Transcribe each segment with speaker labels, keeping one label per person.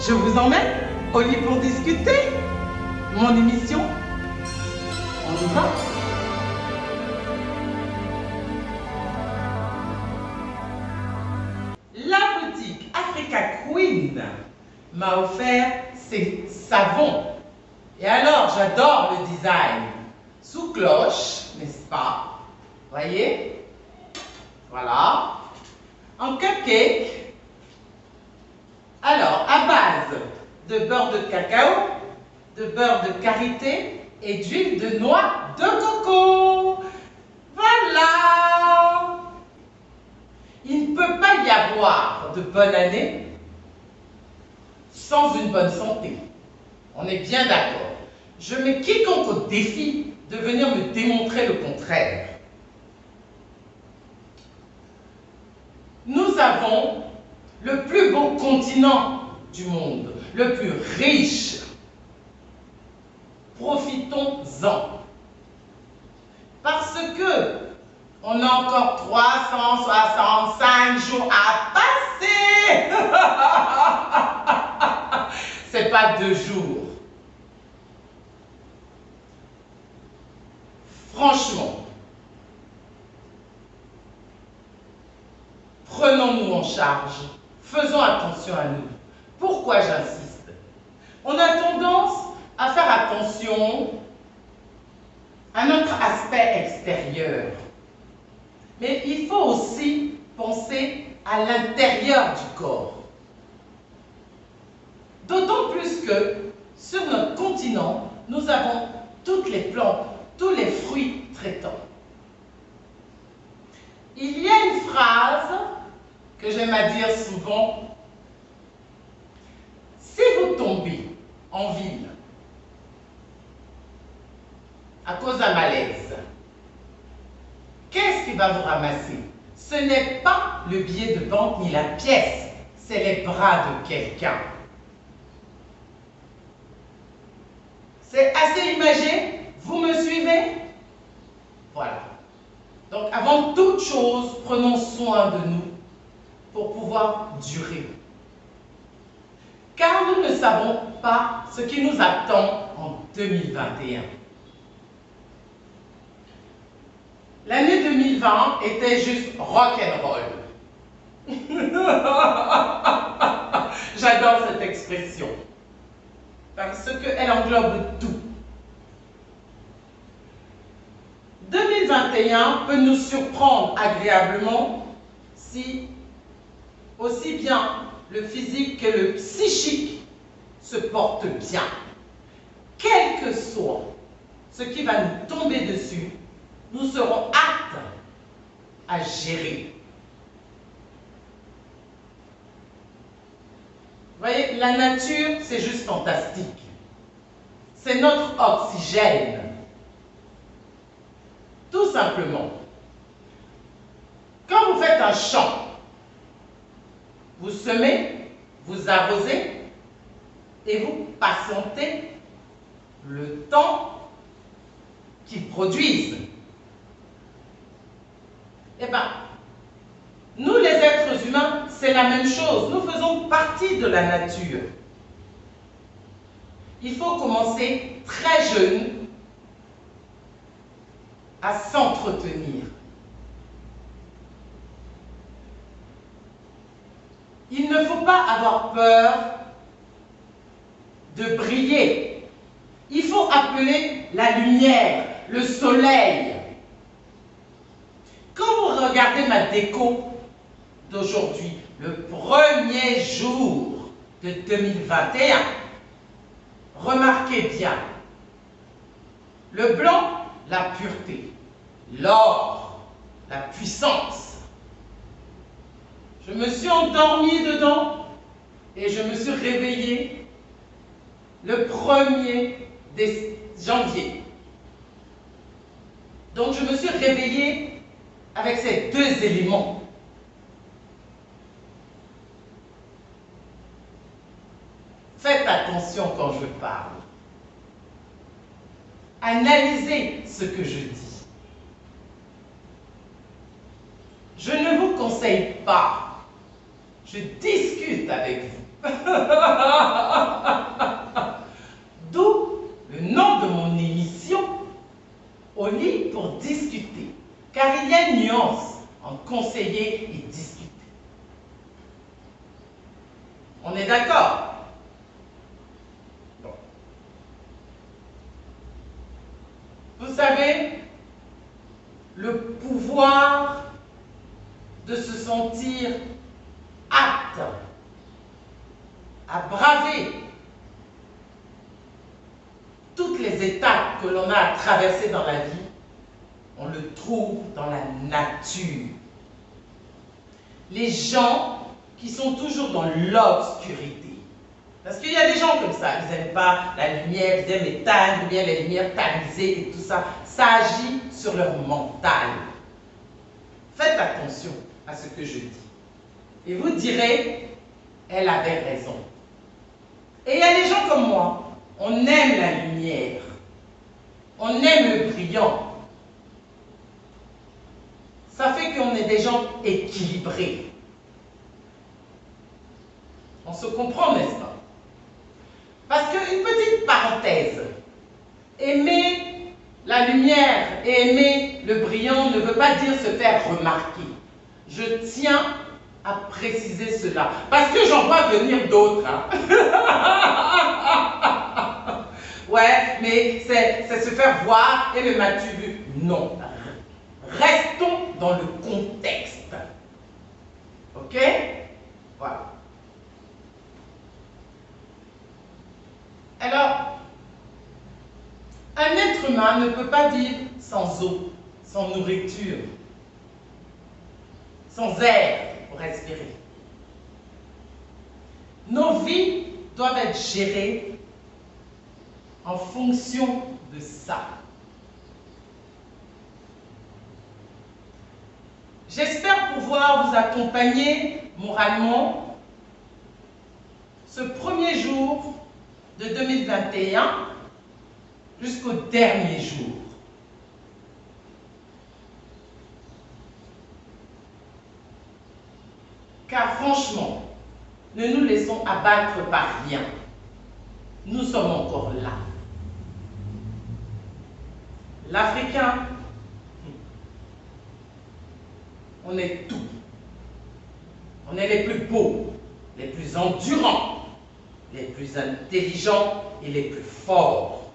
Speaker 1: Je vous emmène au lit pour discuter. Mon émission, on y va. La boutique Africa Queen m'a offert ses savons. Et alors, j'adore le design. Sous cloche, n'est-ce pas? Voyez? Voilà. En cupcake. Alors, à base de beurre de cacao, de beurre de karité et d'huile de noix de coco. Voilà. Il ne peut pas y avoir de bonne année sans une bonne santé. On est bien d'accord. Je mets quiconque au défi de venir me démontrer le contraire. Nous avons le plus beau continent du monde, le plus riche. Profitons-en. Parce que on a encore 365 jours à passer. C'est pas 2 jours. Franchement, prenons-nous en charge. Faisons attention à nous. Pourquoi j'insiste? On a tendance à faire attention à notre aspect extérieur. Mais il faut aussi penser à l'intérieur du corps. D'autant plus que sur notre continent, nous avons toutes les plantes, tous les fruits traitants. Il y a une phrase que j'aime à dire souvent. Si vous tombez en ville à cause d'un malaise, qu'est-ce qui va vous ramasser? Ce n'est pas le billet de banque ni la pièce, c'est les bras de quelqu'un. C'est assez imagé? Vous me suivez? Voilà. Donc, avant toute chose, prenons soin de nous pour pouvoir durer. Car nous ne savons pas ce qui nous attend en 2021. L'année 2020 était juste rock'n'roll. J'adore cette expression. Parce qu'elle englobe tout. 2021 peut nous surprendre agréablement si aussi bien le physique que le psychique se portent bien. Quel que soit ce qui va nous tomber dessus, nous serons aptes à gérer. Vous voyez, la nature, c'est juste fantastique. C'est notre oxygène. Tout simplement. Quand vous faites un champ, vous semez, vous arrosez et vous patientez le temps qu'il produise. Eh bien, nous les êtres humains, c'est la même chose. Nous faisons partie de la nature. Il faut commencer très jeune à s'entretenir. Il ne faut pas avoir peur de briller. Il faut appeler la lumière, le soleil. Quand vous regardez ma déco d'aujourd'hui, le premier jour de 2021, remarquez bien, le blanc, la pureté, l'or, la puissance. Je me suis endormie dedans et je me suis réveillée le 1er janvier. Donc je me suis réveillée avec ces 2 éléments. Faites attention quand je parle. Analysez ce que je dis. Je ne vous conseille pas. Je discute avec vous. D'où le nom de mon émission, Au lit pour discuter, car il y a une nuance entre conseiller et discuter. On est d'accord? Bon. Vous savez, le pouvoir de se sentir apte à braver toutes les étapes que l'on a à traverser dans la vie, on le trouve dans la nature. Les gens qui sont toujours dans l'obscurité. Parce qu'il y a des gens comme ça, ils n'aiment pas la lumière, ils aiment éteindre, ou bien les lumières tamisées et tout ça. Ça agit sur leur mental. Faites attention à ce que je dis. Et vous direz, elle avait raison. Et il y a des gens comme moi, on aime la lumière, on aime le brillant. Ça fait qu'on est des gens équilibrés. On se comprend, n'est-ce pas? Parce qu'une petite parenthèse, aimer la lumière et aimer le brillant ne veut pas dire se faire remarquer. Je tiens à préciser cela, parce que j'en vois venir d'autres. Hein. Ouais, mais c'est se faire voir et le m'as-tu vu? Non. Restons dans le contexte. Ok? Voilà. Alors, un être humain ne peut pas vivre sans eau, sans nourriture, sans air pour respirer. Nos vies doivent être gérées en fonction de ça. J'espère pouvoir vous accompagner moralement ce premier jour de 2021 jusqu'au dernier jour. Car franchement, ne nous laissons abattre par rien. Nous sommes encore là. L'Africain, on est tout. On est les plus beaux, les plus endurants, les plus intelligents et les plus forts.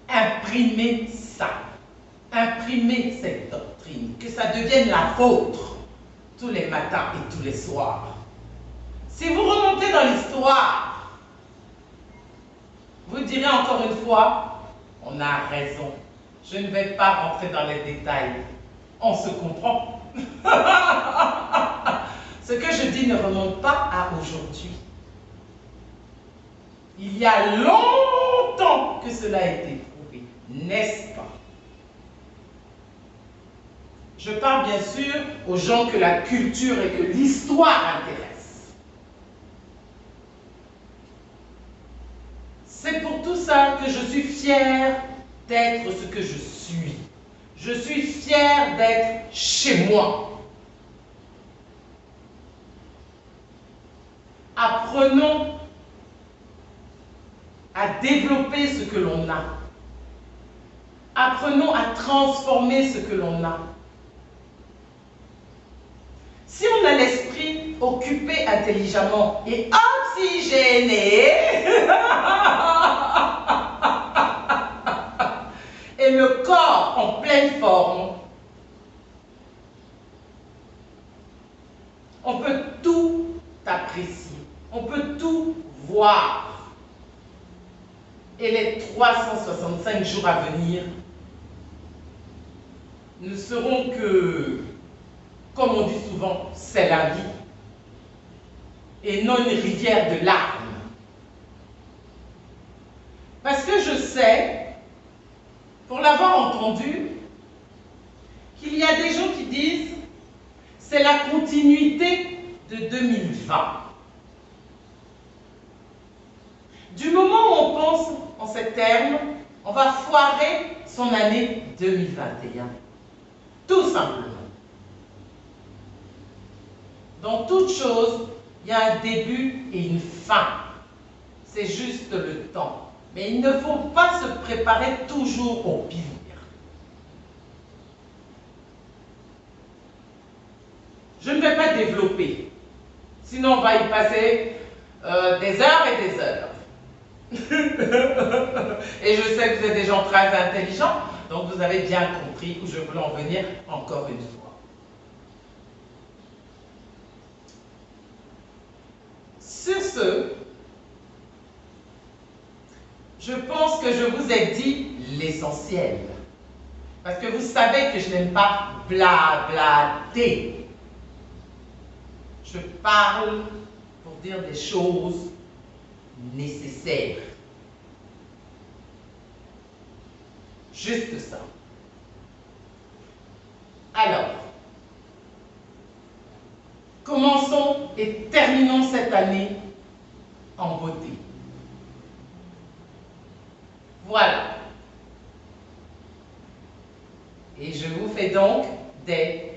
Speaker 1: Imprimez ça. Imprimez cette doctrine. Que ça devienne la vôtre tous les matins et tous les soirs. Si vous remontez dans l'histoire, vous direz encore une fois, on a raison. Je ne vais pas rentrer dans les détails. On se comprend. Ce que je dis ne remonte pas à aujourd'hui. Il y a longtemps que cela a été prouvé, n'est-ce pas? Je parle bien sûr aux gens que la culture et que l'histoire intéressent. C'est pour tout ça que je suis fière d'être ce que je suis. Je suis fière d'être chez moi. Apprenons à développer ce que l'on a. Apprenons à transformer ce que l'on a. Si on a l'esprit occupé intelligemment et oxygéné, et le corps en pleine forme, on peut tout apprécier, on peut tout voir. Et les 365 jours à venir ne seront que, comme on dit souvent, c'est la vie, et non une rivière de larmes. Parce que je sais, pour l'avoir entendu, qu'il y a des gens qui disent c'est la continuité de 2020. Du moment où on pense en ces termes, on va foirer son année 2021. Tout simplement. Dans toute chose, Il y a un début et une fin. C'est juste le temps. Mais il ne faut pas se préparer toujours au pire. Je ne vais pas développer. Sinon, on va y passer des heures et des heures. Et je sais que vous êtes des gens très intelligents, donc vous avez bien compris où je voulais en venir encore une fois. Sur ce, je pense que je vous ai dit l'essentiel. Parce que vous savez que je n'aime pas blablater. Je parle pour dire des choses nécessaires. Juste ça. Alors, commençons et terminons cette année en beauté. Voilà. Et je vous fais donc des